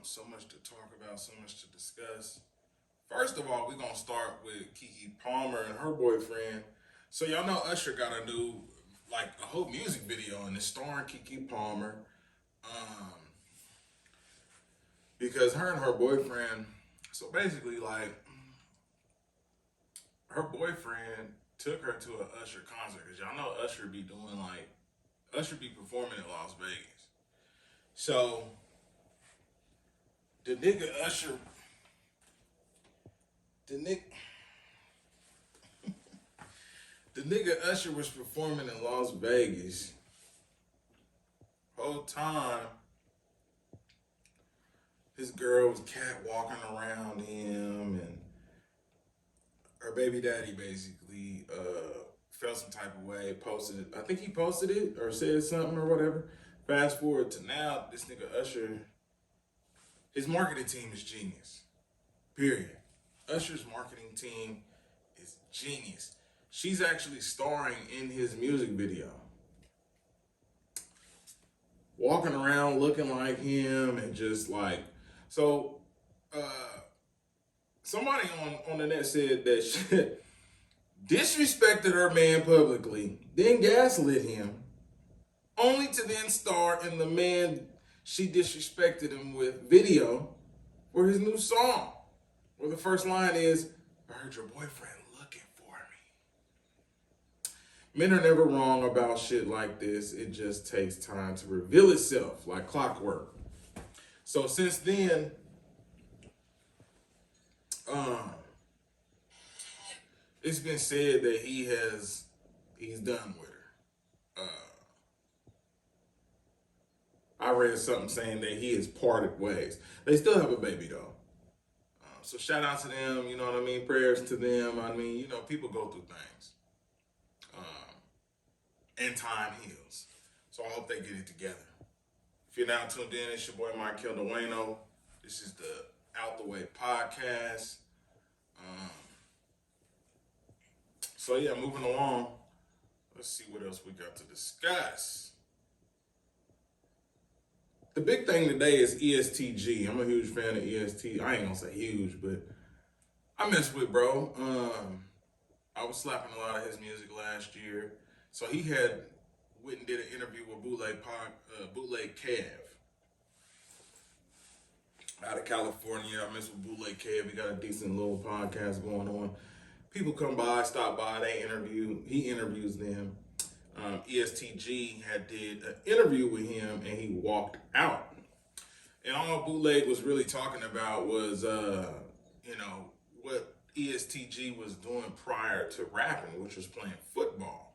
So much to talk about, so much to discuss. First of all, we're gonna start with Keke Palmer and her boyfriend. So y'all know Usher got a new, like a whole music video, and it's starring Keke Palmer. Um, because her and her boyfriend, so basically, like her boyfriend took her to a Usher concert. Cause y'all know Usher be doing like Usher be performing in Las Vegas. So the nigga Usher, the nick, the nigga Usher was performing in Las Vegas. Whole time, his girl was catwalking around him, and her baby daddy basically felt some type of way. Posted it. I think he posted it or said something or whatever. Fast forward to now, this nigga Usher, his marketing team is genius. Period. Usher's marketing team is genius. She's actually starring in his music video. Walking around looking like him and just like, so somebody on the net said that she disrespected her man publicly, then gaslit him, only to then star in the man she disrespected him with video for his new song. Where the first line is, I heard your boyfriend looking for me. Men are never wrong about shit like this. It just takes time to reveal itself like clockwork. So since then, it's been said that he's done with her. I read something saying that he has parted ways. They still have a baby though. So shout out to them, you know what I mean? Prayers to them. I mean, you know, people go through things. And time heals. So I hope they get it together. If you're now tuned in, it's your boy Mike Kildueno. This is the Out the Way podcast. So yeah, moving along. Let's see what else we got to discuss. The big thing today is ESTG. I'm a huge fan of EST. I ain't gonna say huge, but I mess with bro. I was slapping a lot of his music last year. So he had went and did an interview with Bootleg Kev out of California. I mess with Bootleg Kev. He got a decent little podcast going on. People come by, stop by, he interviews them. ESTG had did an interview with him and he walked out. And all Bootleg was really talking about was, what ESTG was doing prior to rapping, which was playing football.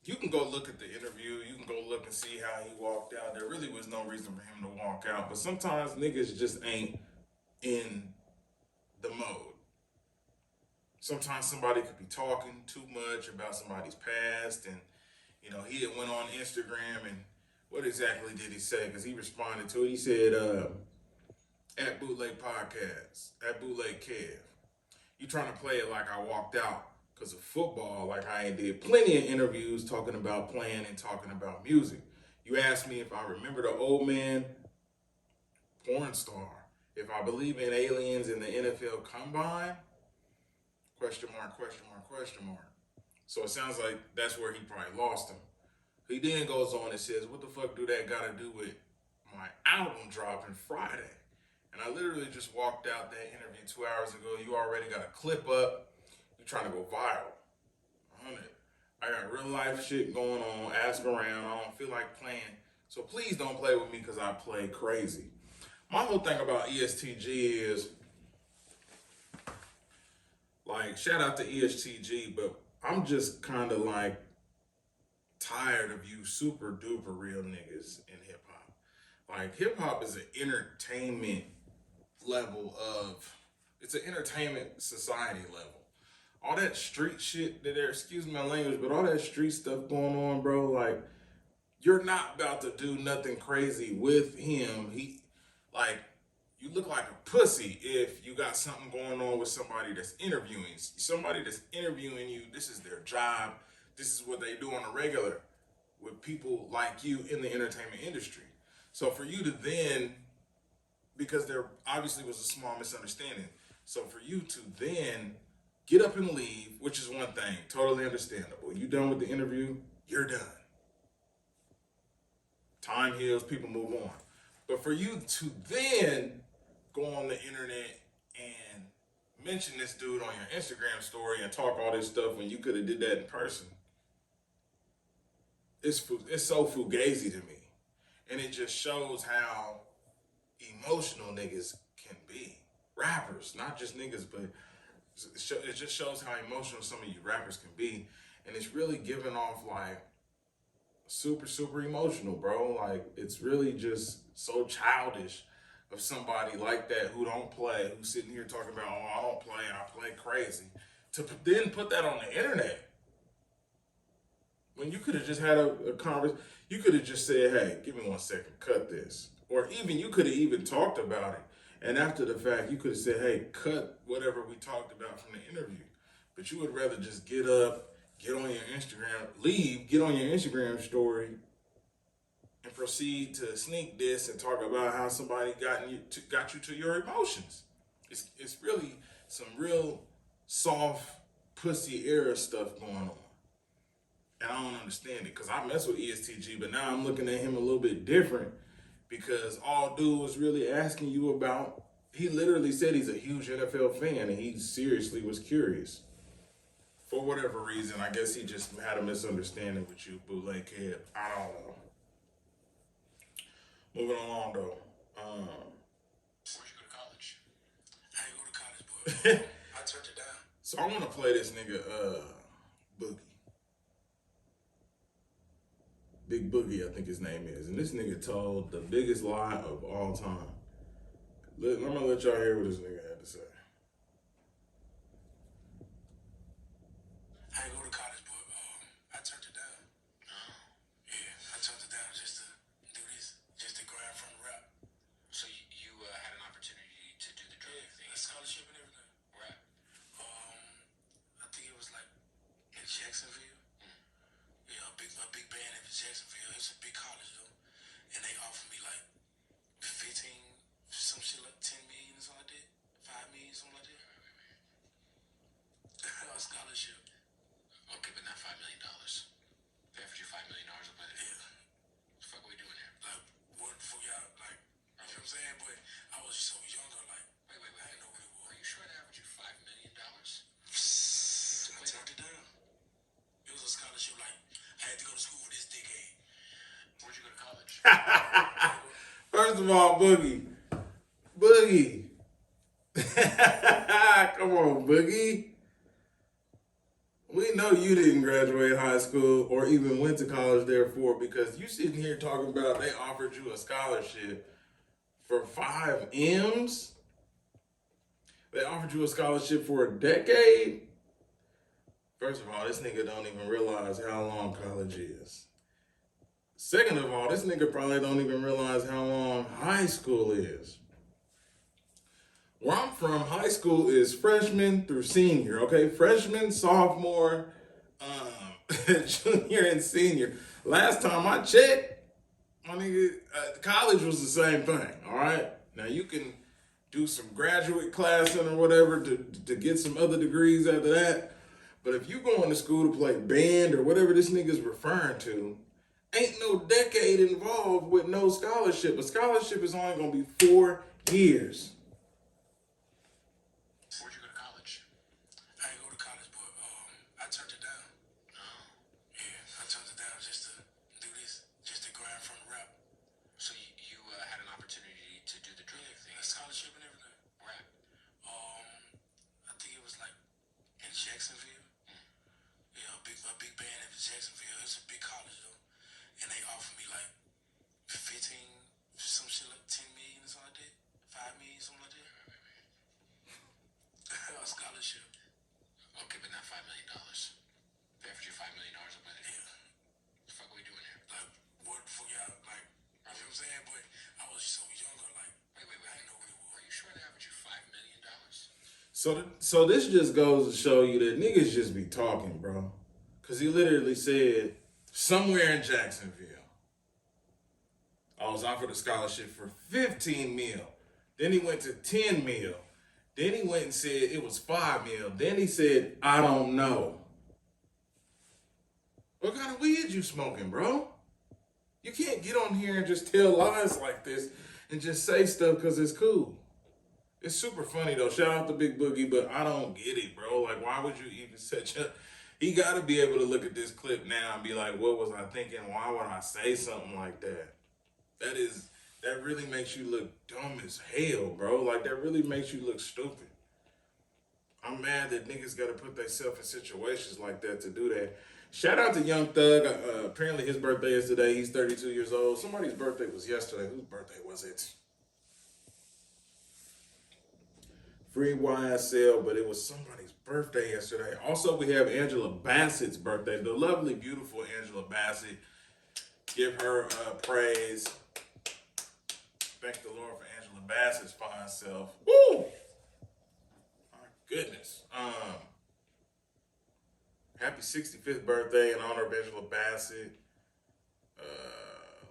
You can go look at the interview. You can go look and see how he walked out. There really was no reason for him to walk out. But sometimes niggas just ain't in the mode. Sometimes somebody could be talking too much about somebody's past. And, you know, he had went on Instagram and what exactly did he say? Because he responded to it. He said, at Bootleg Podcast, at Bootleg Kev, you trying to play it like I walked out because of football, like I did plenty of interviews talking about playing and talking about music. You asked me if I remember the old man porn star, if I believe in aliens in the NFL Combine, question mark, question mark, question mark. So it sounds like that's where he probably lost him. He then goes on and says, what the fuck do that got to do with my album dropping Friday? And I literally just walked out that interview 2 hours ago. You already got a clip up. You're trying to go viral. I got real life shit going on. Ask around. I don't feel like playing. So please don't play with me because I play crazy. My whole thing about ESTG is, like, shout out to ESTG, but I'm just kind of like tired of you super duper real niggas in hip hop. Like, hip hop is an entertainment level it's an entertainment society level. All that street shit that there, excuse my language, but all that street stuff going on, bro, like, you're not about to do nothing crazy with him. You look like a pussy if you got something going on with somebody that's interviewing. Somebody that's interviewing you, this is their job. This is what they do on a regular with people like you in the entertainment industry. So for you to then because there obviously was a small misunderstanding. So for you to then get up and leave, which is one thing, totally understandable. You done with the interview, you're done. Time heals, people move on. But for you to then go on the internet and mention this dude on your Instagram story and talk all this stuff when you could have did that in person, it's so fugazi to me, and it just shows how emotional niggas can be. Rappers, not just niggas, but it just shows how emotional some of you rappers can be, and it's really giving off like super emotional, bro. Like it's really just so childish of somebody like that who don't play, who's sitting here talking about, oh, I don't play, I play crazy, to then put that on the internet. When you could have just had a conversation, you could have just said, hey, give me 1 second, cut this. Or even, you could have even talked about it. And after the fact, you could have said, hey, cut whatever we talked about from the interview. But you would rather just get up, get on your Instagram, leave, get on your Instagram story, and proceed to sneak this and talk about how somebody got you to your emotions. It's really some real soft pussy era stuff going on. And I don't understand it, because I mess with ESTG, but now I'm looking at him a little bit different, because all dude was really asking you about, he literally said he's a huge NFL fan and he seriously was curious. For whatever reason, I guess he just had a misunderstanding with you, bootleg kid. I don't know. Moving along though. Where'd you go to college? I didn't go to college, boy. I turned it down. So I want to play this nigga, Boogie. Big Boogie, I think his name is. And this nigga told the biggest lie of all time. I'm gonna let y'all hear what this nigga had to say. I didn't go to college, boy. I turned it down. Yeah, I turned it down just to do this, just to grind from rap. So you had an opportunity to do the drug thing. A scholarship and everything. Right. I think it was like in Jacksonville. Yeah, a big band in Jacksonville. It's a big college though, and they offered me like 15, some shit like 10 million or something like that, 5 million, something like that. A scholarship. Okay, but not $5 million. They offered you $5 million to play the Yeah. What the fuck are we doing here? Like, what for y'all? Like, you know what I'm saying? But I was so younger, like, Wait. I didn't know what it was. Are you sure they offered you $5 million? I turned it down. It was a scholarship, like, I had to go to school for this decade. Where'd you go to college? First of all, Boogie. Come on, Boogie. We know you didn't graduate high school or even went to college, therefore, because you sitting here talking about they offered you a scholarship for 5 M's. They offered you a scholarship for a decade. First of all, this nigga don't even realize how long college is. Second of all, this nigga probably don't even realize how long high school is. Where I'm from, high school is freshman through senior, okay? Freshman, sophomore, junior, and senior. Last time I checked, my nigga, college was the same thing, all right? Now, you can do some graduate classing or whatever to get some other degrees after that. But if you going to school to play band or whatever this nigga's referring to, ain't no decade involved with no scholarship. A scholarship is only going to be 4 years. Where'd you go to college? I didn't go to college, but I turned it down. Yeah, I turned it down just to do this, just to grind from rap. So you had an opportunity to do the drug thing. A scholarship and everything. Right. I think it was like in Jacksonville. Yeah, a big band in Jacksonville. It's a big college though, and they offered me like 15, some shit like 10 million or something like that, 5 million, something like that. A scholarship. Okay, but not $5 million. They offered you $5 million to play the Yeah. What the fuck are we doing here? Like, what for y'all? Like, you know what I'm saying? But I was so younger, like, Wait. I didn't know what it was. Are you sure they offered you $5 million? So this just goes to show you that niggas just be talking, bro. Because he literally said, somewhere in Jacksonville, I was offered a scholarship for 15 mil. Then he went to 10 mil. Then he went and said it was 5 mil. Then he said, I don't know. What kind of weed you smoking, bro? You can't get on here and just tell lies like this and just say stuff because it's cool. It's super funny though. Shout out to Big Boogie, but I don't get it, bro. Like, why would you even such a... He got to be able to look at this clip now and be like, what was I thinking? Why would I say something like that? That really makes you look dumb as hell, bro. Like, that really makes you look stupid. I'm mad that niggas got to put themselves in situations like that to do that. Shout out to Young Thug. Apparently his birthday is today. He's 32 years old. Somebody's birthday was yesterday. Whose birthday was it? Free YSL, but it was somebody's birthday yesterday. Also, we have Angela Bassett's birthday. The lovely, beautiful Angela Bassett. Give her praise. Thank the Lord for Angela Bassett's fine self. Woo! My goodness. Happy 65th birthday in honor of Angela Bassett.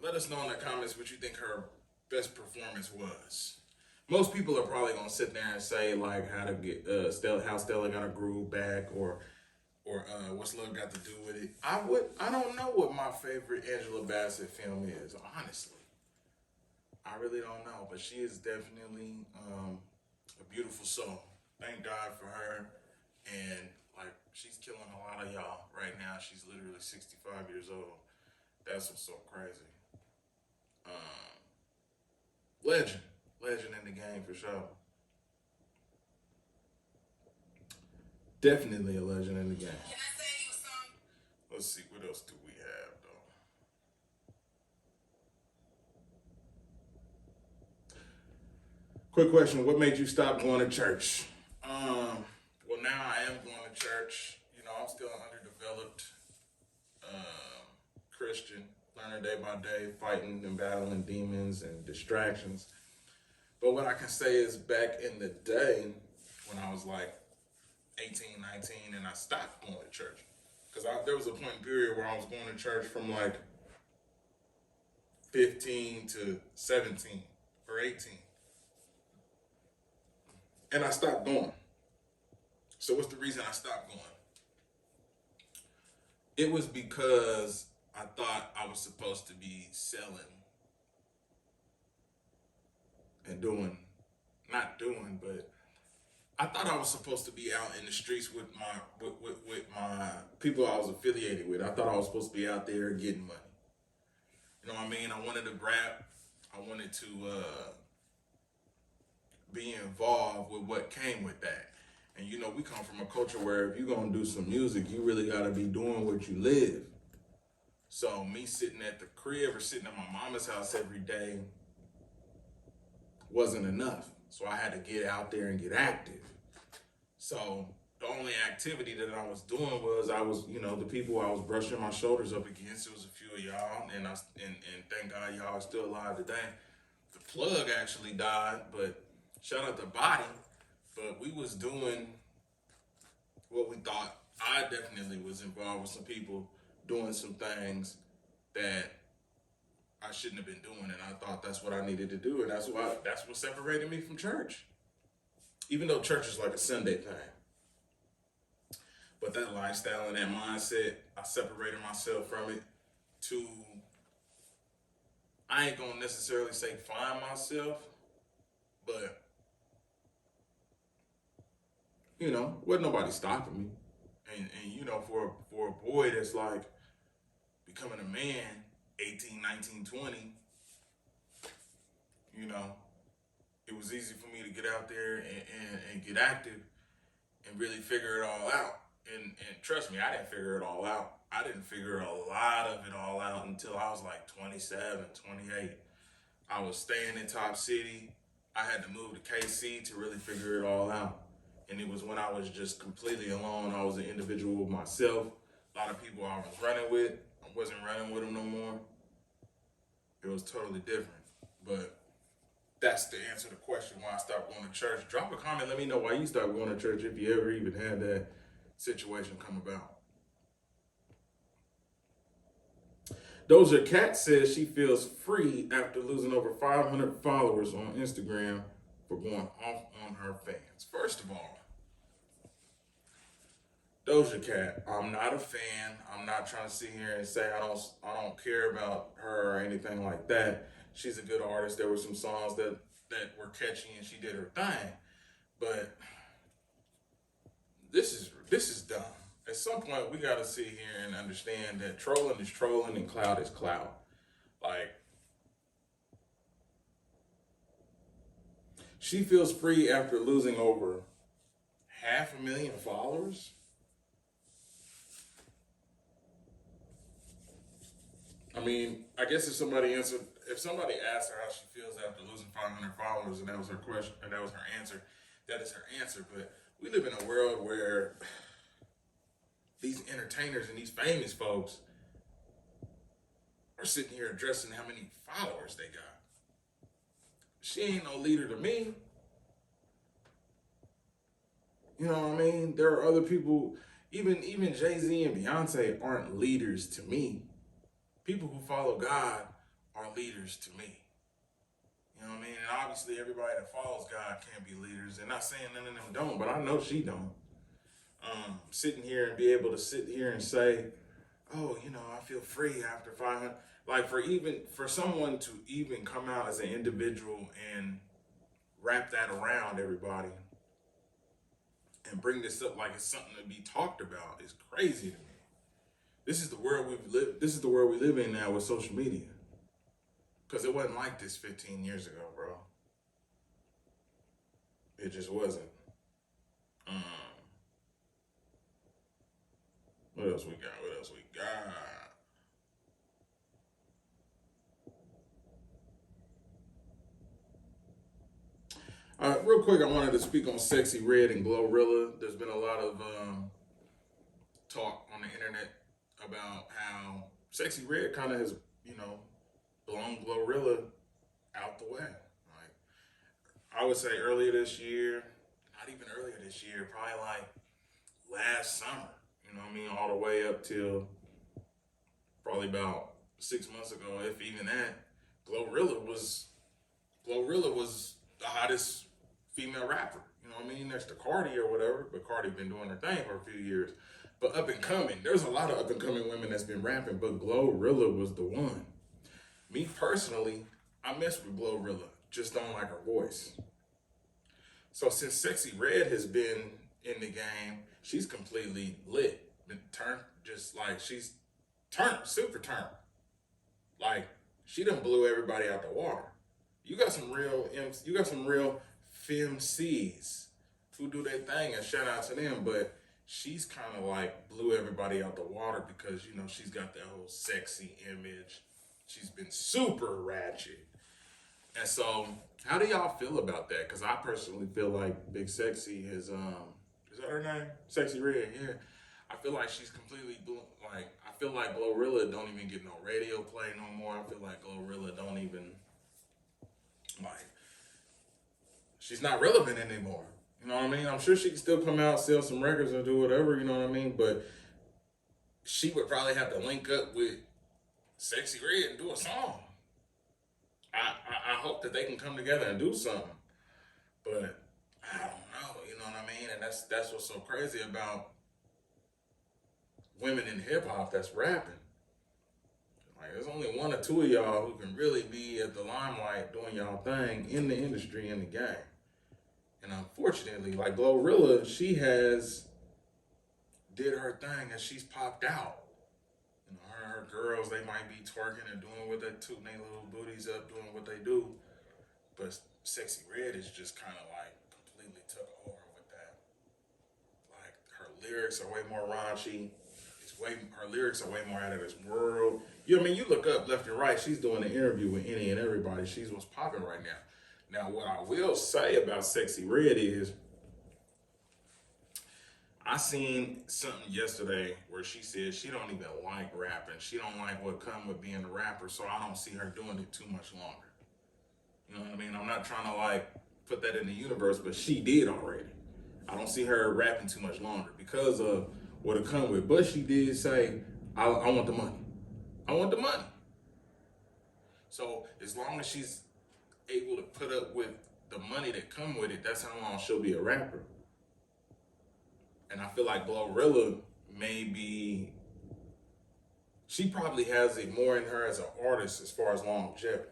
Let us know in the comments what you think her best performance was. Most people are probably gonna sit there and say like how to get how Stella got her groove back, or what's love got to do with it. I don't know what my favorite Angela Bassett film is, honestly. I really don't know, but she is definitely a beautiful soul. Thank God for her, and like she's killing a lot of y'all right now. She's literally 65 years old. That's what's so crazy. Legend in the game for sure. Definitely a legend in the game. Can I say you a song? Let's see, what else do we have though? Quick question: what made you stop going to church? Well, now I am going to church. You know, I'm still an underdeveloped Christian, learning day by day, fighting and battling demons and distractions. But what I can say is back in the day when I was like 18, 19, and I stopped going to church. Because there was a point period where I was going to church from like 15 to 17 or 18. And I stopped going. So what's the reason I stopped going? It was because I thought I was supposed to be selling and but I thought I was supposed to be out in the streets with my people I was affiliated with. I thought I was supposed to be out there getting money. You know what I mean? I wanted to rap. I wanted to be involved with what came with that. And you know, we come from a culture where if you're gonna do some music, you really gotta be doing what you live. So me sitting at the crib or sitting at my mama's house every day wasn't enough. So I had to get out there and get active. So the only activity that I was doing was the people I was brushing my shoulders up against. It was a few of y'all, and thank God y'all are still alive today. The plug actually died, but shout out to Body. But we was doing what we thought. I definitely was involved with some people doing some things that I shouldn't have been doing, and I thought that's what I needed to do, and that's what separated me from church. Even though church is like a Sunday thing. But that lifestyle and that mindset, I separated myself from it to, I ain't gonna necessarily say find myself, but you know, wasn't nobody stopping me. And you know, for a boy that's like becoming a man, 18, 19, 20, you know, it was easy for me to get out there and get active and really figure it all out. And trust me, I didn't figure it all out. I didn't figure a lot of it all out until I was like 27, 28. I was staying in Top City. I had to move to KC to really figure it all out. And it was when I was just completely alone. I was an individual with myself. A lot of people I was running with, I wasn't running with them no more. It was totally different. But that's the answer to the question why I stopped going to church. Drop a comment, let me know why you stopped going to church if you ever even had that situation come about. Doja Cat says she feels free after losing over 500 followers on Instagram for going off on her fans. First of all, Doja Cat, I'm not a fan. I'm not trying to sit here and say I don't care about her or anything like that. She's a good artist. There were some songs that were catchy and she did her thing. But this is dumb. At some point we gotta sit here and understand that trolling is trolling and clout is clout. Like, she feels free after losing over 500,000 followers. I mean, I guess if somebody asked her how she feels after losing 500 followers, and that was her question, and that was her answer, that is her answer. But we live in a world where these entertainers and these famous folks are sitting here addressing how many followers they got. She ain't no leader to me. You know what I mean? There are other people, even Jay-Z and Beyonce aren't leaders to me. People who follow God are leaders to me. You know what I mean? And obviously everybody that follows God can't be leaders. And not saying none of them don't, but I know she don't. Sitting here and be able to sit here and say, oh, you know, I feel free after 500. Like, for someone to even come out as an individual and wrap that around everybody and bring this up like it's something to be talked about is crazy to me. This is the world we live in now with social media. Because it wasn't like this 15 years ago, bro. It just wasn't. What else we got? Real quick, I wanted to speak on Sexy Red and Glorilla. There's been a lot of talk on the internet about how Sexy Red kind of has, you know, blown Glorilla out the way. Like, I would say earlier this year, not even earlier this year, probably like last summer, you know what I mean, all the way up till probably about 6 months ago, if even that, Glorilla was the hottest female rapper. You know what I mean? Next to Cardi or whatever, but Cardi been doing her thing for a few years. But up and coming, there's a lot of up and coming women that's been rapping, but Glorilla was the one. Me personally, I mess with Glorilla, just don't like her voice. So since Sexy Red has been in the game, she's completely lit. Been turned, just like she's turned, super turned. Like, she done blew everybody out the water. You got some real femcs who do their thing, and shout out to them, but she's kind of like blew everybody out the water because, you know, she's got that whole sexy image. She's been super ratchet. And so, how do y'all feel about that? Because I personally feel like Big Sexy is that her name? Sexy Red, yeah. I feel like she's completely, like, I feel like Glorilla don't even get no radio play no more. I feel like Glorilla don't even, like, she's not relevant anymore. You know what I mean? I'm sure she can still come out, sell some records or do whatever, you know what I mean? But she would probably have to link up with Sexy Red and do a song. I hope that they can come together and do something. But I don't know, you know what I mean? And that's what's so crazy about women in hip hop that's rapping. Like, there's only one or two of y'all who can really be at the limelight doing y'all thing in the industry, in the game. And unfortunately, like Glorilla, she has did her thing and she's popped out. You know, her girls, they might be twerking and doing what they tooting their little booties up, doing what they do. But Sexy Red is just kind of like completely took over with that. Like, her lyrics are way more raunchy. Her lyrics are way more out of this world. You know what I mean? You look up left and right, she's doing an interview with any and everybody. She's what's popping right now. Now, what I will say about Sexy Red is, I seen something yesterday where she said she don't even like rapping. She don't like what come with being a rapper, so I don't see her doing it too much longer. You know what I mean? I'm not trying to like put that in the universe, but she did already. I don't see her rapping too much longer because of what it come with. But she did say, I want the money. I want the money. So as long as she's able to put up with the money that come with it, that's how long she'll be a rapper. And I feel like Glorilla she probably has it more in her as an artist as far as longevity.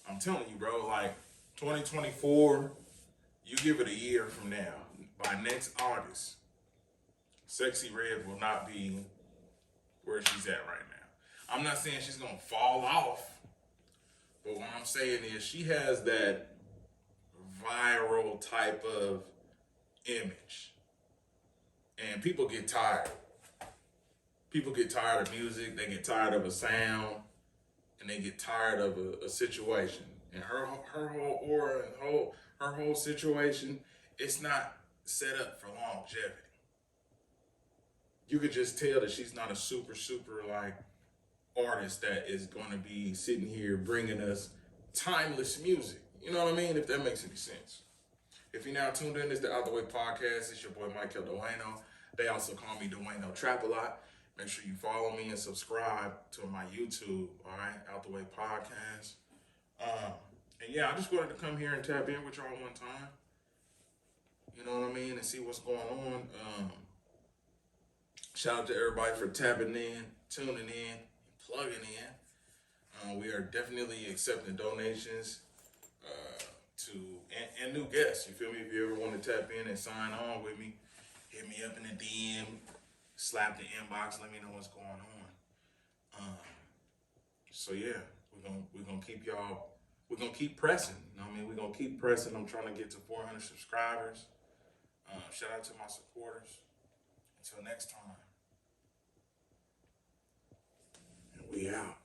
I'm telling you, bro, like 2024, you give it a year from now, by next August, Sexy Red will not be where she's at right now. I'm not saying she's gonna fall off, but what I'm saying is she has that viral type of image. And people get tired. People get tired of music, they get tired of a sound, and they get tired of a situation. And her whole aura and her whole situation, it's not set up for longevity. You could just tell that she's not a super like artist that is going to be sitting here bringing us timeless music. You know what I mean? If that makes any sense. If you're now tuned in, it's the Out the Way podcast. It's your boy Michael Dueno. They also call me Dueno Trap a lot. Make sure you follow me and subscribe to my YouTube. All right, Out the Way podcast. And yeah, I just wanted to come here and tap in with y'all one time. You know what I mean? And see what's going on. Shout out to everybody for tapping in, tuning in, plugging in. We are definitely accepting donations and new guests. You feel me? If you ever want to tap in and sign on with me, hit me up in the DM, slap the inbox, let me know what's going on. So yeah, we're gonna keep y'all. We're gonna keep pressing. You know what I mean? We're gonna keep pressing. I'm trying to get to 400 subscribers. Shout out to my supporters. Until next time. And we out.